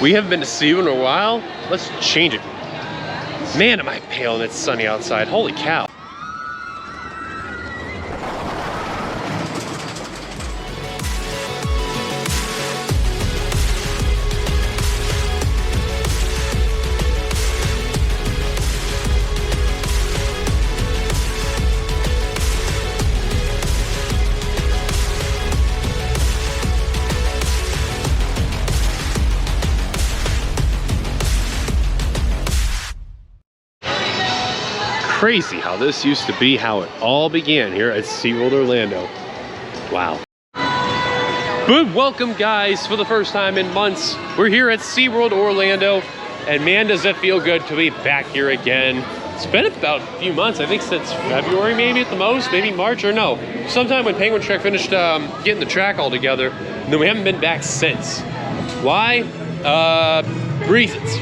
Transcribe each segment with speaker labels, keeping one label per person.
Speaker 1: We haven't been to SeaWorld in a while. Let's change it. Man, am I pale and it's sunny outside. Holy cow. Crazy how this used to be how it all began here at SeaWorld Orlando. Wow. Good welcome, guys, for the first time in months. We're here at SeaWorld Orlando, and man, does it feel good to be back here again. It's been about a few months, I think since February maybe at the most, maybe March or no. Sometime when Penguin Trek finished getting the track all together, and then we haven't been back since. Why? Reasons.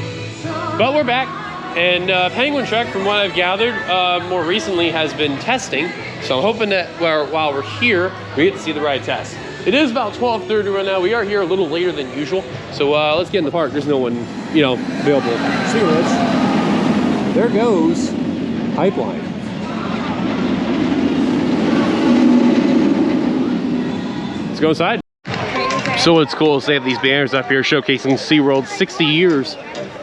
Speaker 1: But we're back. And Penguin Trek, from what I've gathered, more recently has been testing. So I'm hoping that while we're here, we get to see the ride test. It is about 12:30 right now. We are here a little later than usual. So let's get in the park. There's no one, available. See what's there goes Pipeline. Let's go inside. So what's cool is they have these banners up here showcasing SeaWorld's 60 years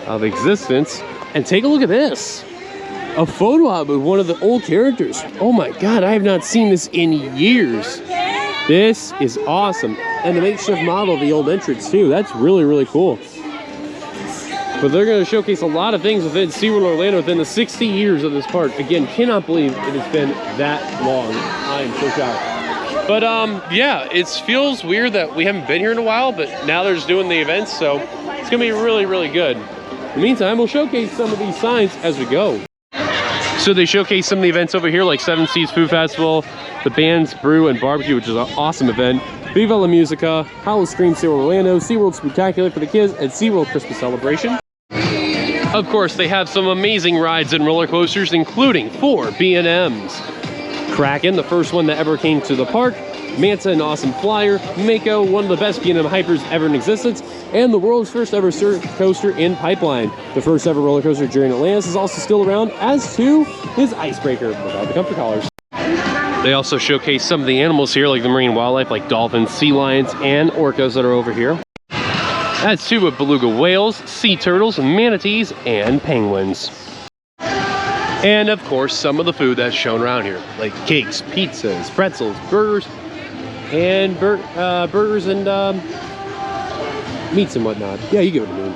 Speaker 1: of existence. And take a look at this. A photo op with one of the old characters. Oh my God, I have not seen this in years. This is awesome. And the makeshift model of the old entrance too. That's really, really cool. But they're gonna showcase a lot of things within SeaWorld Orlando within the 60 years of this park. Again, cannot believe it has been that long. I am so shocked. But yeah, it feels weird that we haven't been here in a while, but now they're just doing the events, so it's gonna be really, really good. In the meantime, we'll showcase some of these signs as we go. So they showcase some of the events over here, like Seven Seas Food Festival, the Bands Brew and Barbecue, which is an awesome event, Viva La Musica, Hollow Stream SeaWorld Orlando, SeaWorld Spectacular for the kids, and SeaWorld Christmas Celebration. Of course, they have some amazing rides and roller coasters, including 4 B&Ms. Kraken, the first one that ever came to the park, Manta, an awesome flyer, Mako, one of the best B&M hypers ever in existence, and the world's first ever surf coaster in Pipeline. The first ever roller coaster during Atlantis is also still around, as too his icebreaker without the comfort collars. They also showcase some of the animals here, like the marine wildlife, like dolphins, sea lions, and orcas that are over here. That's too with beluga whales, sea turtles, manatees, and penguins. And of course, some of the food that's shown around here, like cakes, pizzas, pretzels, burgers, and burgers and meats and whatnot. Yeah, you get what I mean.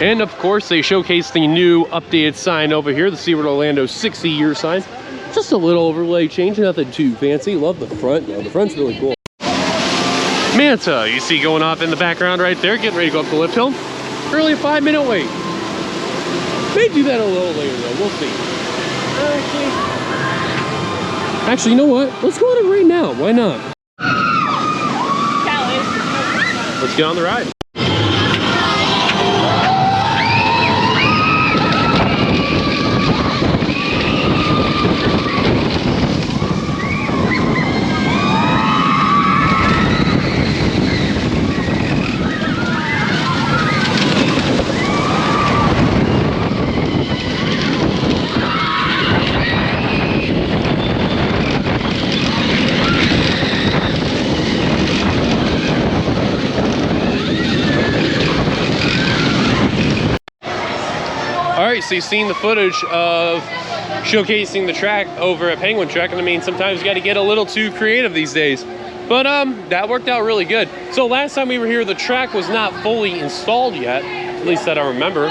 Speaker 1: And of course, they showcase the new updated sign over here, the SeaWorld Orlando 60-year sign. Just a little overlay change, nothing too fancy. Love the front, though. The front's really cool. Manta, you see going off in the background right there, getting ready to go up the lift hill. Early a 5-minute wait. May do that a little later, though. We'll see. Actually, you know what? Let's go on it right now. Why not? Let's get on the ride. Alright, so you've seen the footage of showcasing the track over at Penguin Trek, and I mean, sometimes you got to get a little too creative these days. But that worked out really good. So last time we were here, the track was not fully installed yet, at least that I remember.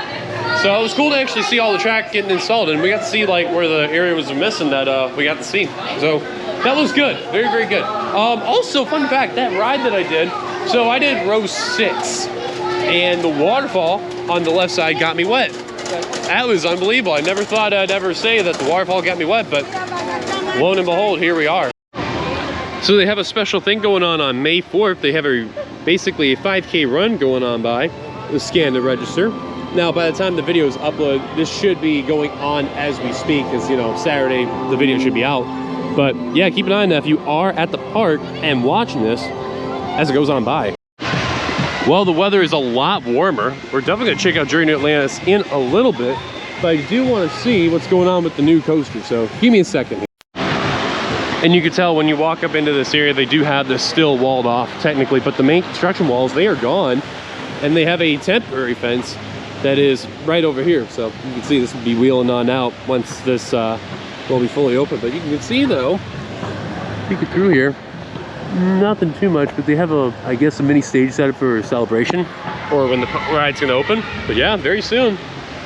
Speaker 1: So it was cool to actually see all the track getting installed, and we got to see like where the area was missing that we got to see. So that was good, very, very good. Also, fun fact, that ride that I did, so I did row 6, and the waterfall on the left side got me wet. That was unbelievable. I never thought I'd ever say that the waterfall got me wet, but lo and behold, here we are. So they have a special thing going on May 4th. They have basically a 5K run going on by the scan to register. Now, by the time the video is uploaded, this should be going on as we speak, because, you know, Saturday, the video should be out. But yeah, keep an eye on that if you are at the park and watching this as it goes on by. Well, the weather is a lot warmer. We're definitely gonna check out Journey to Atlantis in a little bit, but I do want to see what's going on with the new coaster, so give me a second. And you can tell when you walk up into this area, they do have this still walled off technically, but the main construction walls, they are gone, and they have a temporary fence that is right over here. So you can see this will be wheeling on out once this will be fully open. But you can see though, peeking through here, nothing too much, but they have I guess a mini stage set up for a celebration or when the ride's gonna open. But yeah, very soon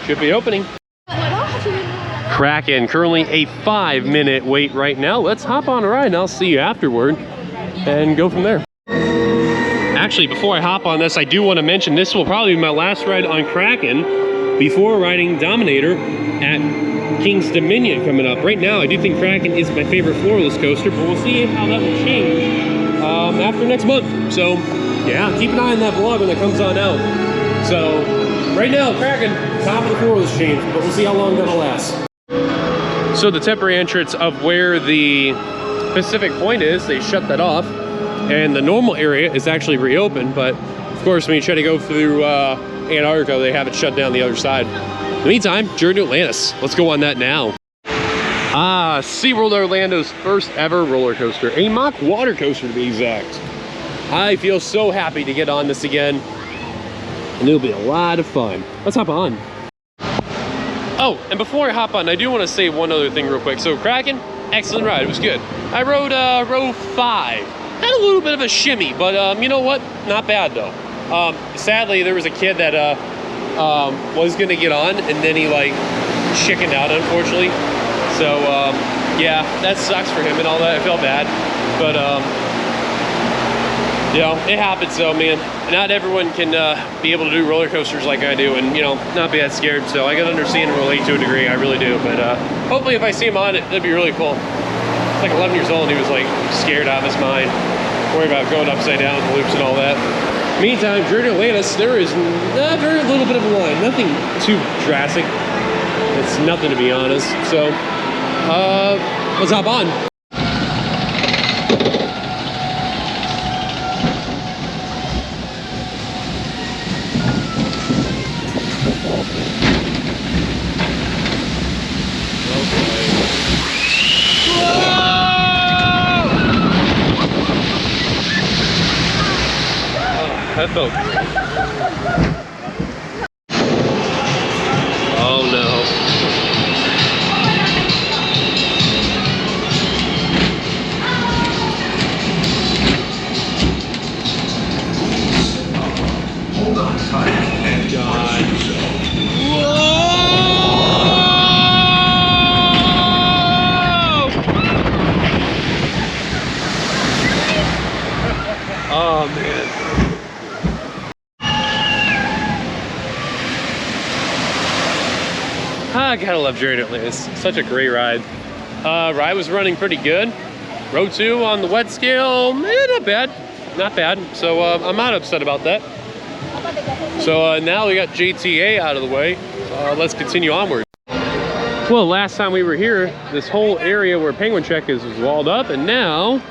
Speaker 1: should be opening. Kraken, currently a 5-minute wait right now. Let's hop on a ride and I'll see you afterward and go from there. Actually, before I hop on this, I do want to mention this will probably be my last ride on Kraken before riding Dominator at King's Dominion coming up. Right now, I do think Kraken is my favorite floorless coaster, but we'll see how that will change after next month. So yeah, keep an eye on that vlog when that comes on out. So right now, Kraken, top of the floorless chain, but we'll see how long that'll last. So the temporary entrance of where the Pacific Point is, they shut that off, and the normal area is actually reopened, but of course when you try to go through Antarctica, they have it shut down the other side. In the meantime, Journey to Atlantis. Let's go on that now. SeaWorld Orlando's first ever roller coaster, a mock water coaster to be exact. I feel so happy to get on this again, and it'll be a lot of fun. Let's hop on. Oh, and before I hop on, I do want to say one other thing real quick. So Kraken, excellent ride, it was good. I rode row 5. Had a little bit of a shimmy, but you know what? Not bad though. Sadly, there was a kid that was gonna get on, and then he like chickened out, unfortunately. So yeah, that sucks for him and all that. I felt bad, but you know, it happens though, man. Not everyone can be able to do roller coasters like I do, and you know, not be that scared. So I can understand and relate to a degree, I really do. But hopefully, if I see him on it, that'd be really cool. Like 11 years old, and he was like scared out of his mind, worried about going upside down with the loops and all that. Meantime, Journey to Atlantis, there is a very little bit of a line, nothing too drastic. It's nothing to be honest. So let's hop on. That felt great. Oh no. Hold on tight and God. Whoa! Oh man. I gotta love Journey to Atlantis. Such a great ride. Ride was running pretty good. Row 2 on the wet scale, not bad. Not bad. So I'm not upset about that. So now we got JTA out of the way. Let's continue onward. Well, last time we were here, this whole area where Penguin Trek is was walled up, and now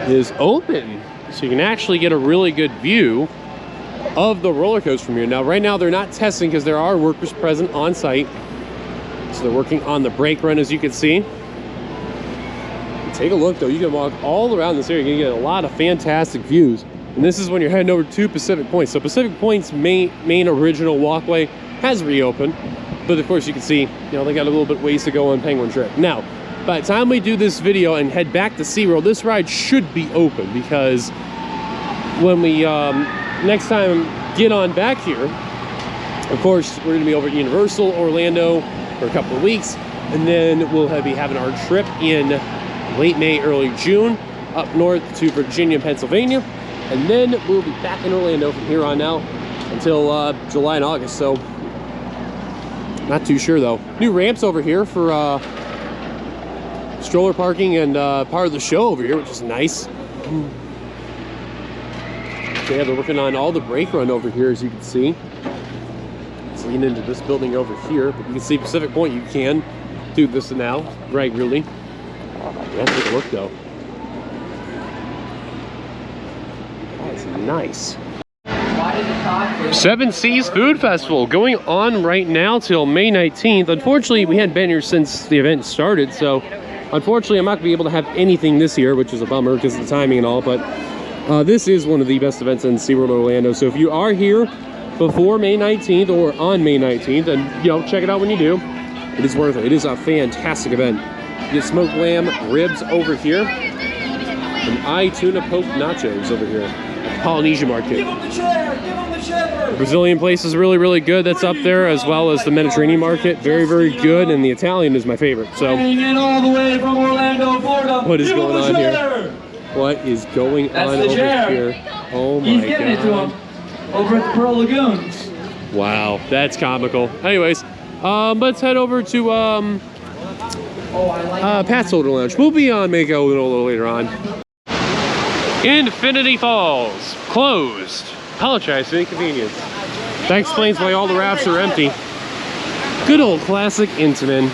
Speaker 1: is open. So you can actually get a really good view of the roller coaster from here. Now, right now they're not testing because there are workers present on site. So they're working on the brake run, as you can see. Take a look though, you can walk all around this area. You can get a lot of fantastic views. And this is when you're heading over to Pacific Point. So Pacific Point's main original walkway has reopened. But of course you can see, you know, they got a little bit ways to go on Penguin Trek. Now, by the time we do this video and head back to SeaWorld, this ride should be open, because when we next time get on back here, of course, we're gonna be over at Universal Orlando for a couple of weeks, and then we'll be having our trip in late May, early June, up north to Virginia and Pennsylvania, and then we'll be back in Orlando from here on out until July and August. So, not too sure though. New ramps over here for stroller parking and part of the show over here, which is nice. Yeah, they're working on all the brake run over here, as you can see. It's leading into this building over here, but you can see Pacific Point, you can do this now regularly. Let's take a look though. That's nice. Seven Seas Food Festival going on right now till May 19th. Unfortunately, we hadn't been here since the event started, so unfortunately, I'm not going to be able to have anything this year, which is a bummer because of the timing and all, but this is one of the best events in SeaWorld Orlando. So if you are here before May 19th or on May 19th, and check it out when you do, it is worth it. It is a fantastic event. You get smoked lamb ribs over here, and tuna poke nachos over here at the Polynesian Market.
Speaker 2: Give him the chair! Give him the chair!
Speaker 1: The Brazilian place is really, really good. That's up there, as well as the Mediterranean market. Very, very good, and the Italian is my favorite. So,
Speaker 2: in all the way from Orlando, Florida.
Speaker 1: What is going on here? What is going on over here? Oh my God.
Speaker 2: He's getting it to him over at the Pearl Lagoon.
Speaker 1: Wow, that's comical. Anyways, let's head over to Pat's Older Lounge. We'll be on Mako a little later on. Infinity Falls, closed. Apologize for the inconvenience. That explains why all the rafts are empty. Good old classic Intamin.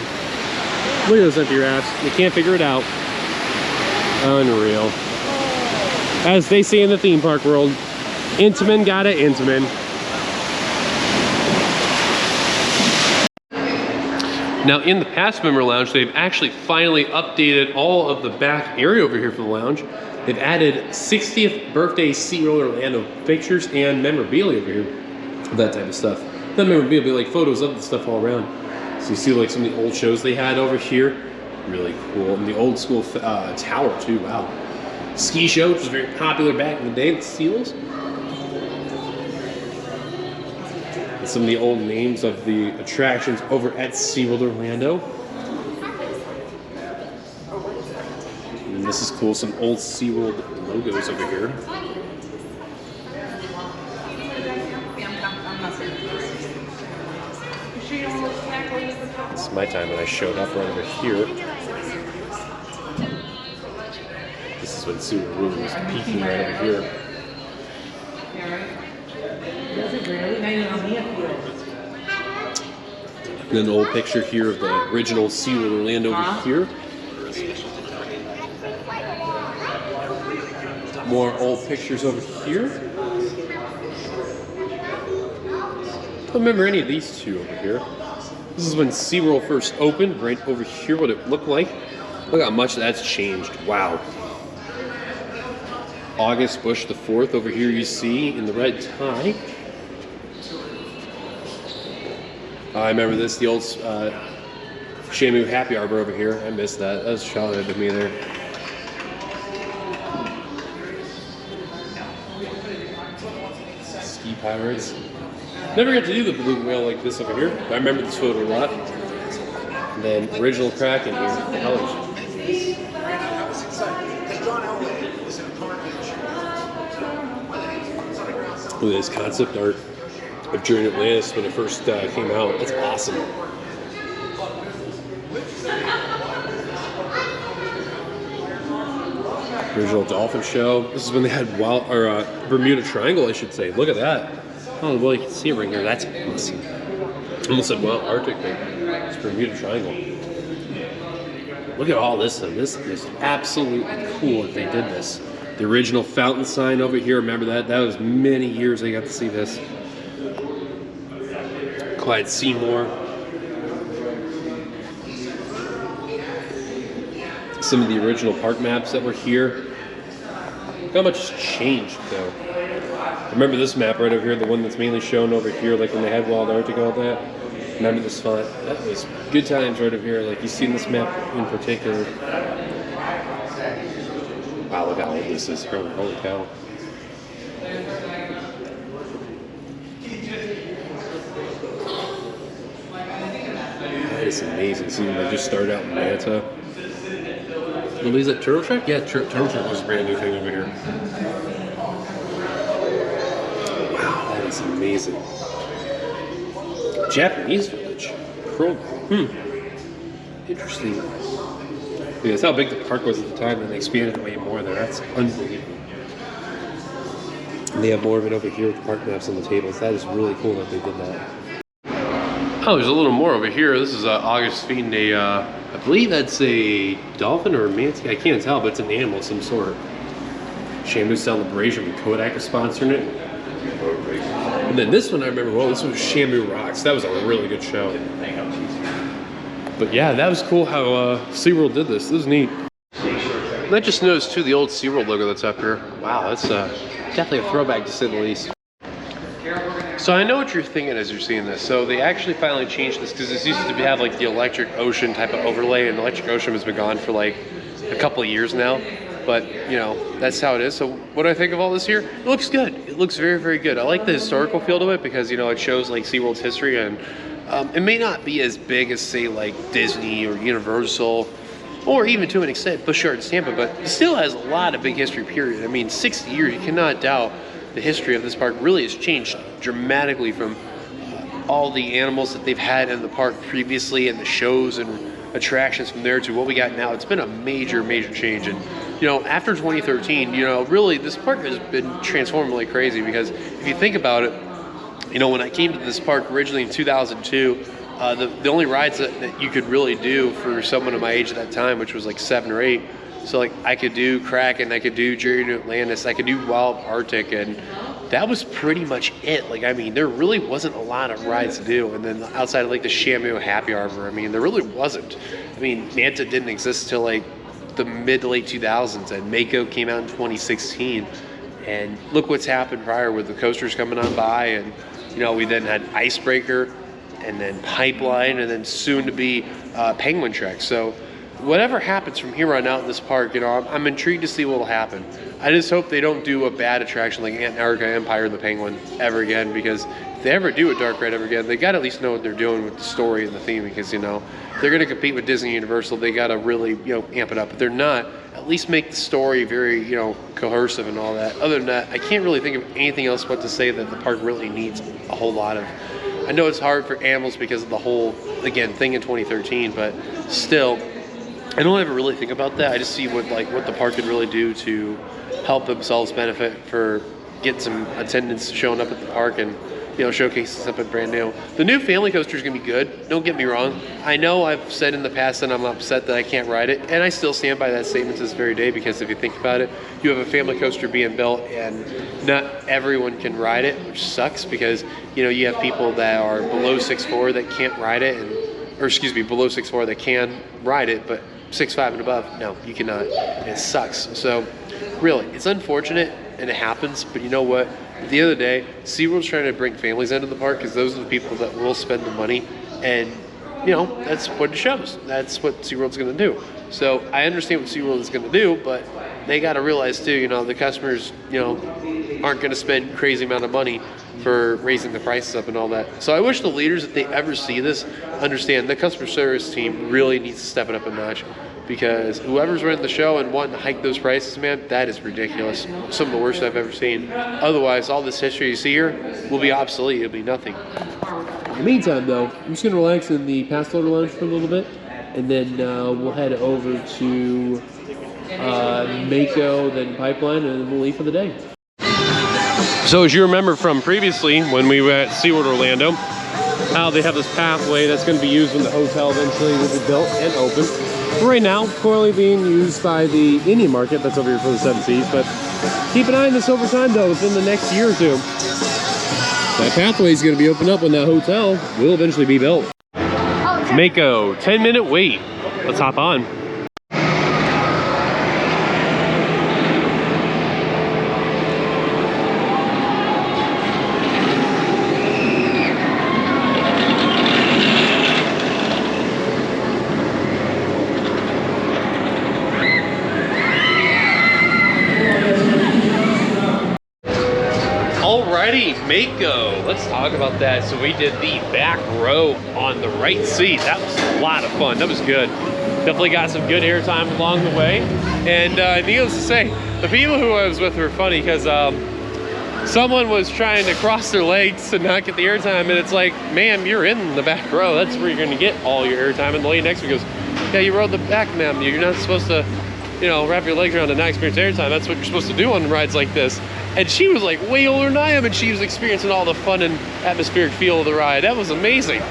Speaker 1: Look at those empty rafts. You can't figure it out. Unreal. As they say in the theme park world, Intamin got it, Intamin. Now in the past member lounge, they've actually finally updated all of the back area over here for the lounge. They've added 60th birthday SeaWorld Orlando pictures and memorabilia over here. That type of stuff. Not memorabilia, like photos of the stuff all around. So you see like some of the old shows they had over here. Really cool. And the old school tower too, wow. Ski show, which was very popular back in the day, the seals. And some of the old names of the attractions over at SeaWorld Orlando. And this is cool, some old SeaWorld logos over here. It's my time when I showed up right over here. This is when SeaWorld really was peaking right over here. And then an old picture here of the original SeaWorld Orlando over here. More old pictures over here. I don't remember any of these two over here. This is when SeaWorld first opened, right over here, what it looked like. Look how much that's changed. Wow. August Bush the 4th over here you see in the red tie. I remember this, the old Shamu Happy Arbor over here. I missed that. That was childhood to me there. Ski Pirates. Never got to do the blue whale like this over here. I remember this photo a lot. And then original Kraken here with the colors. Look at this concept art of during Atlantis when it first came out. That's awesome. Original dolphin show. This is when they had Bermuda Triangle, I should say. Look at that. Oh, well, you can see it right here. That's awesome. I almost said Wild Arctic thing. It's Bermuda Triangle. Look at all this. This is absolutely cool that they did this. The original fountain sign over here. Remember that? That was many years I got to see this. Clyde Seymour. Some of the original park maps that were here. Look how much has changed, though. Remember this map right over here, the one that's mainly shown over here, like when they had Wild Arctic and all that? Remember this font? That was good times right over here. Like, you seen this map in particular. Wow, look how old this is. Holy cow. That is amazing. See, they just started out in Manta. What is that, Turtle Track? Yeah, Turtle Track was a brand new thing over here. Wow, that is amazing. Japanese village. Interesting. Yeah, that's how big the park was at the time, and they expanded it way more there. That's unbelievable. And they have more of it over here with the park maps on the tables. That is really cool that they did that. Oh, there's a little more over here. This is August feeding I believe that's a dolphin or a manatee. I can't tell, but it's an animal of some sort. Shamu Celebration with Kodak is sponsoring it. And then this one I remember, well, this was Shamu Rocks. That was a really good show. But yeah, that was cool how SeaWorld did this. This is neat. And I just noticed too the old SeaWorld logo that's up here. Wow, that's definitely a throwback to say the least. So I know what you're thinking as you're seeing this. So they actually finally changed this because this used to have like the Electric Ocean type of overlay, and Electric Ocean has been gone for like a couple of years now. But you know, that's how it is. So what do I think of all this here? It looks good. It looks very, very good. I like the historical feel to it because, you know, it shows like SeaWorld's history, and it may not be as big as say like Disney or Universal, or even to an extent Busch Gardens Tampa, but it still has a lot of big history, period. I mean, 60 years, you cannot doubt the history of this park really has changed dramatically from all the animals that they've had in the park previously and the shows and attractions from there to what we got now. It's been a major, major change. And, you know, after 2013, you know, really this park has been transformed like crazy because if you think about it, you know, when I came to this park originally in 2002, the only rides that you could really do for someone of my age at that time, which was like 7 or 8, so like I could do Kraken, I could do Journey to Atlantis, I could do Wild Arctic, and that was pretty much it. Like, I mean, there really wasn't a lot of rides to do. And then outside of like the Shamu Happy Arbor, I mean, there really wasn't. I mean, Manta didn't exist until like the mid to late 2000s, and Mako came out in 2016. And look what's happened prior with the coasters coming on by, and you know, we then had Icebreaker, and then Pipeline, and then soon to be Penguin Trek. So whatever happens from here on out in this park, you know, I'm intrigued to see what will happen. I just hope they don't do a bad attraction like Antarctica Empire and the Penguin ever again, because if they ever do a dark ride ever again, they got to at least know what they're doing with the story and the theme, because, you know, if they're going to compete with Disney Universal, they got to really, you know, amp it up. If they're not, at least make the story very, you know, cohesive and all that. Other than that, I can't really think of anything else but to say that the park really needs a whole lot of. I know it's hard for animals because of the whole, again, thing in 2013, but still, I don't ever really think about that. I just see what the park could really do to help themselves benefit for get some attendance showing up at the park and, you know, showcase something brand new. The new family coaster is gonna be good. Don't get me wrong. I know I've said in the past that I'm upset that I can't ride it, and I still stand by that statement to this very day, because if you think about it, you have a family coaster being built and not everyone can ride it, which sucks because, you know, you have people that are below 6'4" that can't ride it, or excuse me, below 6'4" that can ride it, but 6'5" and above, no, you cannot. It sucks. So really, it's unfortunate and it happens, but you know what? At the end of the day, SeaWorld's trying to bring families into the park because those are the people that will spend the money, and you know, that's what it shows. That's what SeaWorld's gonna do. So I understand what SeaWorld is gonna do, but they gotta realize too, you know, the customers, you know, aren't gonna spend crazy amount of money for raising the prices up and all that. So I wish the leaders, if they ever see this, understand the customer service team really needs to step it up a notch, because whoever's running the show and wanting to hike those prices, man, that is ridiculous. Some of the worst I've ever seen. Otherwise, all this history you see here will be obsolete. It'll be nothing. In the meantime, though, I'm just going to relax in the pass holder lounge for a little bit, and then we'll head over to Mako, then Pipeline, and then we'll leave for the day. So as you remember from previously when we were at SeaWorld Orlando, how they have this pathway that's going to be used when the hotel eventually will be built and open. Right now, currently being used by the Indian market that's over here for the 7 Seas, but keep an eye on this over time though, within the next year or two. That pathway is going to be opened up when that hotel will eventually be built. Mako, 10-minute wait. Let's hop on. Mako, let's talk about that. So we did the back row on the right seat. That was a lot of fun. That was good. Definitely got some good airtime along the way. And needless to say, the people who I was with were funny because someone was trying to cross their legs to not get the airtime, and it's like, ma'am, you're in the back row. That's where you're going to get all your airtime. And the lady next to me goes, yeah, you rode the back, ma'am. You're not supposed to, you know, wrap your legs around and not experience airtime. That's what you're supposed to do on rides like this. And she was like way older than I am, and she was experiencing all the fun and atmospheric feel of the ride. That was amazing.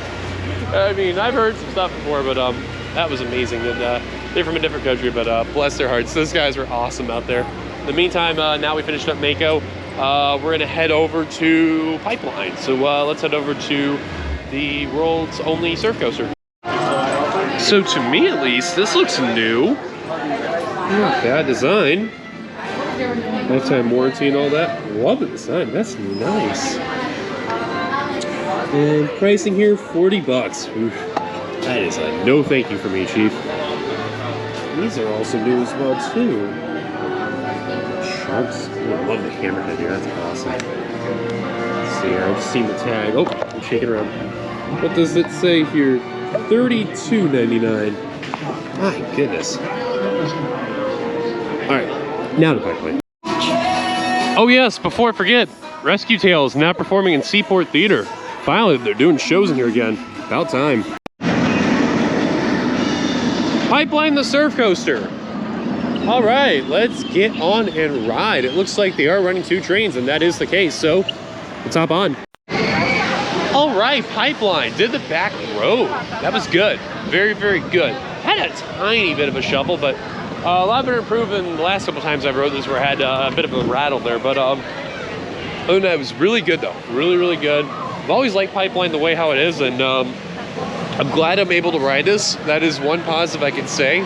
Speaker 1: I mean, I've heard some stuff before, but that was amazing. And they're from a different country, but bless their hearts. Those guys were awesome out there. In the meantime, now we finished up Mako. we're gonna head over to Pipeline. So let's head over to the world's only surf coaster. So to me at least, this looks new. Not bad design. Lifetime warranty and all that. Love the design, that's nice. And pricing here, 40 bucks. Oof. That is a no thank you for me, Chief. These are also new as well too. Sharks. Oh, I love the hammerhead here, that's awesome. Let's see here, I've seen the tag. Oh, I'm shaking around. What does it say here? $32.99. My goodness. Alright, now to Pipeline. Oh yes, before I forget, Rescue Tales now performing in Seaport Theater. Finally, they're doing shows in here again. About time. Pipeline the surf coaster. All right, let's get on and ride. It looks like they are running 2 trains, and that is the case, so let's hop on. All right, Pipeline did the back row. That was good. Very, very good. Had a tiny bit of a shuffle, but a lot better improved than the last couple times I've rode this where I had a bit of a rattle there. But other than that, it was really good though. Really, really good. I've always liked Pipeline the way how it is, and I'm glad I'm able to ride this. That is one positive I can say.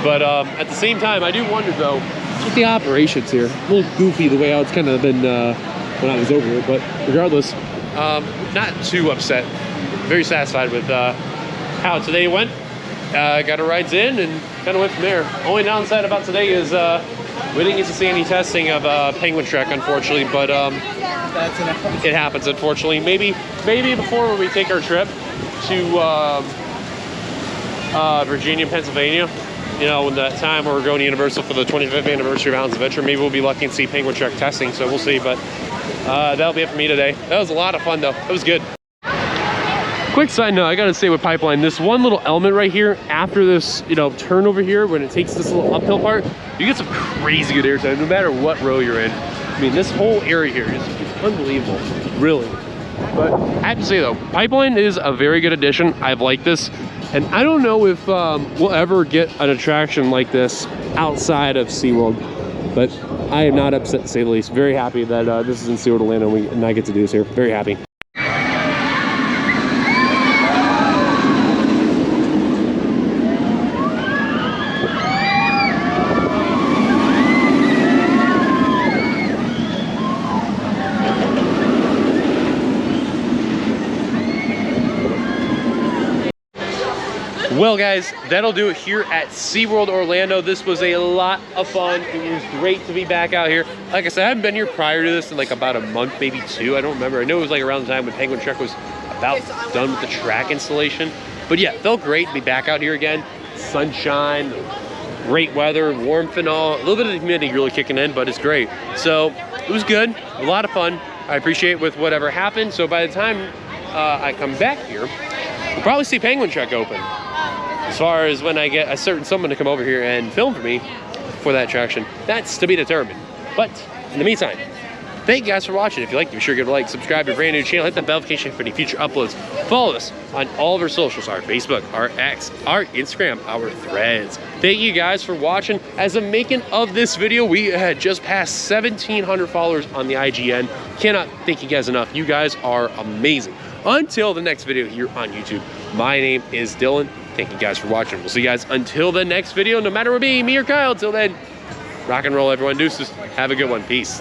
Speaker 1: But at the same time, I do wonder though, with the operations here, a little goofy the way how it's kind of been when I was over here. But regardless, not too upset. Very satisfied with how today went. Got our rides in and kind of went from there. Only downside about today is we didn't get to see any testing of Penguin Trek, unfortunately, but it happens, unfortunately. Maybe before when we take our trip to Virginia and Pennsylvania, you know, when that time where we're going to Universal for the 25th anniversary of Mountains Adventure, maybe we'll be lucky to see Penguin Trek testing, so we'll see. But that'll be it for me today. That was a lot of fun, though. It was good. Quick side note, I gotta say with Pipeline, this one little element right here, after this, you know, turn over here, when it takes this little uphill part, you get some crazy good airtime, no matter what row you're in. I mean, this whole area here is unbelievable, really. But I have to say though, Pipeline is a very good addition. I've liked this. And I don't know if we'll ever get an attraction like this outside of SeaWorld, but I am not upset to say the least. Very happy that this is in SeaWorld Orlando and I get to do this here. Very happy. Well guys, that'll do it here at SeaWorld Orlando. This was a lot of fun. It was great to be back out here. Like I said, I haven't been here prior to this in like about a month, maybe 2. I don't remember. I know it was like around the time when Penguin Trek was about done with the track installation. But yeah, it felt great to be back out here again. Sunshine, great weather, warmth and all. A little bit of the humidity really kicking in, but it's great. So it was good, a lot of fun. I appreciate with whatever happened. So by the time I come back here, we'll probably see Penguin Trek open. As far as when I get a certain someone to come over here and film for me for that attraction, that's to be determined. But in the meantime, thank you guys for watching. If you liked it, be sure to give it a like, subscribe to a brand new channel, hit the bell notification for any future uploads. Follow us on all of our socials, our Facebook, our X, our Instagram, our Threads. Thank you guys for watching. As I'm making of this video, we had just passed 1,700 followers on the IGN. Cannot thank you guys enough. You guys are amazing. Until the next video here on YouTube, my name is Dylan. Thank you guys for watching. We'll see you guys until the next video, no matter what me or Kyle. Until then, rock and roll, everyone. Deuces. Have a good one. Peace.